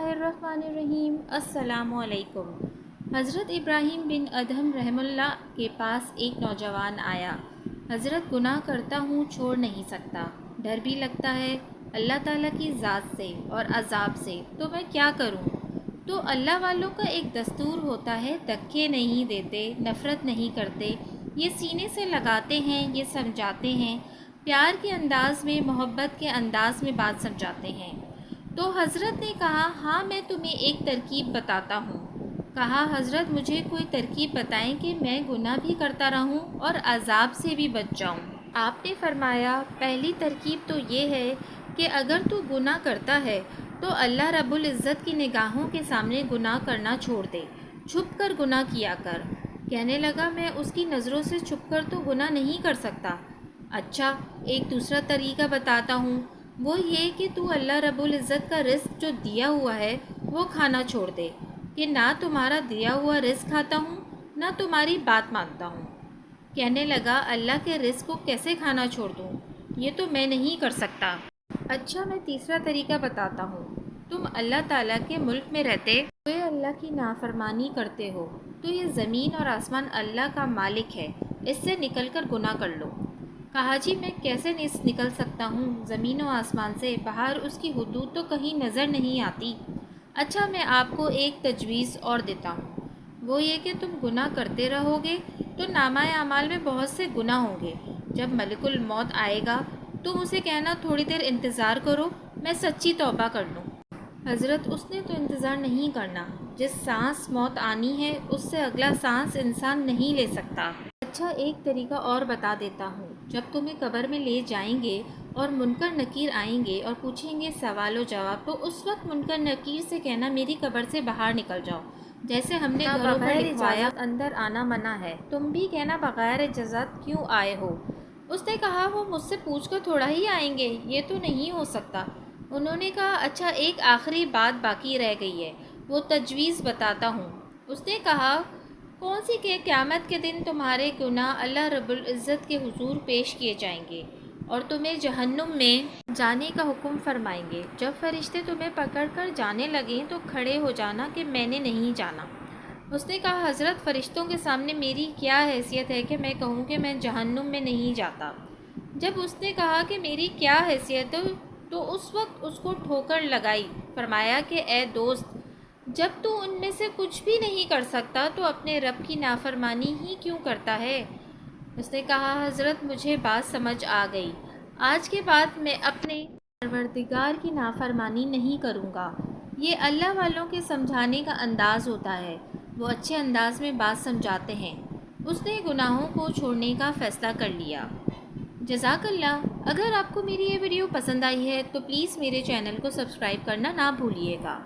बिस्मिल्लाहिर्रहमानिर्रहीम। अस्सलामु अलैकुम। हज़रत इब्राहीम बिन अदहम रहमतुल्लाह के पास एक नौजवान आया। हज़रत, गुनाह करता हूँ, छोड़ नहीं सकता, डर भी लगता है अल्लाह ताला की ज़ात से और अज़ाब से, तो मैं क्या करूँ? तो अल्लाह वालों का एक दस्तूर होता है, धक्के नहीं देते, नफ़रत नहीं करते, ये सीने से लगाते हैं, ये समझाते हैं, प्यार के अंदाज़ में, मोहब्बत के अंदाज़ में बात समझाते हैं। तो हज़रत ने कहा, हाँ मैं तुम्हें एक तरकीब बताता हूँ। कहा, हज़रत मुझे कोई तरकीब बताएं कि मैं गुनाह भी करता रहूँ और अज़ाब से भी बच जाऊँ। आपने फरमाया, पहली तरकीब तो ये है कि अगर तू गुनाह करता है तो अल्लाह रब्बुल इज़्ज़त की निगाहों के सामने गुनाह करना छोड़ दे, छुप कर गुनाह किया कर। कहने लगा, मैं उसकी नज़रों से छुप कर तो गुनाह नहीं कर सकता। अच्छा, एक दूसरा तरीका बताता हूँ, वो ये कि तू अल्लाह रब्बुल इज़्ज़त का रिस्क जो दिया हुआ है वो खाना छोड़ दे, कि ना तुम्हारा दिया हुआ रिस्क खाता हूँ ना तुम्हारी बात मानता हूँ। कहने लगा, अल्लाह के रिस्क को कैसे खाना छोड़ दूँ, ये तो मैं नहीं कर सकता। अच्छा, मैं तीसरा तरीका बताता हूँ। तुम अल्लाह ताला के मुल्क में रहते हुए अल्लाह की नाफरमानी करते हो, तो ये ज़मीन और आसमान अल्लाह का मालिक है, इससे निकल कर गुनाह कर लो। कहा, जी मैं कैसे निकल सकता हूँ, ज़मीन और आसमान से बाहर उसकी हुदूद तो कहीं नज़र नहीं आती। अच्छा, मैं आपको एक तजवीज़ और देता हूँ, वो ये कि तुम गुनाह करते रहोगे तो नामाए अमाल में बहुत से गुनाह होंगे। जब मलिकुल मौत आएगा तुम उसे कहना, थोड़ी देर इंतज़ार करो, मैं सच्ची तौबा कर लूँ। हज़रत, उसने तो इंतज़ार नहीं करना, जिस सांस मौत आनी है उससे अगला सांस इंसान नहीं ले सकता। अच्छा, एक तरीका और बता देता हूँ। जब तुम्हें कब्र में ले जाएंगे और मुनकर नकीर आएंगे और पूछेंगे सवाल जवाब, तो उस वक्त मुनकर नकीर से कहना, मेरी कब्र से बाहर निकल जाओ, जैसे हमने घरों पर लिखवाया अंदर आना मना है। तुम भी कहना, बग़ैर इजाज़त क्यों आए हो? उसने कहा, वो मुझसे पूछकर थोड़ा ही आएंगे, ये तो नहीं हो सकता। उन्होंने कहा, अच्छा एक आखिरी बात बाकी रह गई है, वो तजवीज़ बताता हूँ। उसने कहा, कौन सी के क़यामत के दिन तुम्हारे गुनाह अल्लाह रब्बुल इज़्ज़त के हुजूर पेश किए जाएंगे और तुम्हें जहन्नुम में जाने का हुक्म फरमाएंगे। जब फरिश्ते तुम्हें पकड़ कर जाने लगें तो खड़े हो जाना कि मैंने नहीं जाना। उसने कहा, हज़रत फरिश्तों के सामने मेरी क्या हैसियत है कि मैं कहूँ कि मैं जहन्नुम में नहीं जाता। जब उसने कहा कि मेरी क्या हैसियत है, तो उस वक्त उसको ठोकर लगाई। फरमाया कि ए दोस्त, जब तू उनमें से कुछ भी नहीं कर सकता तो अपने रब की नाफरमानी ही क्यों करता है? उसने कहा, हज़रत मुझे बात समझ आ गई, आज के बाद मैं अपने परवरदिगार की नाफरमानी नहीं करूँगा। ये अल्लाह वालों के समझाने का अंदाज़ होता है, वो अच्छे अंदाज में बात समझाते हैं। उसने गुनाहों को छोड़ने का फ़ैसला कर लिया। जज़ाकल्लाह। अगर आपको मेरी ये वीडियो पसंद आई है तो प्लीज़ मेरे चैनल को सब्सक्राइब करना ना भूलिएगा।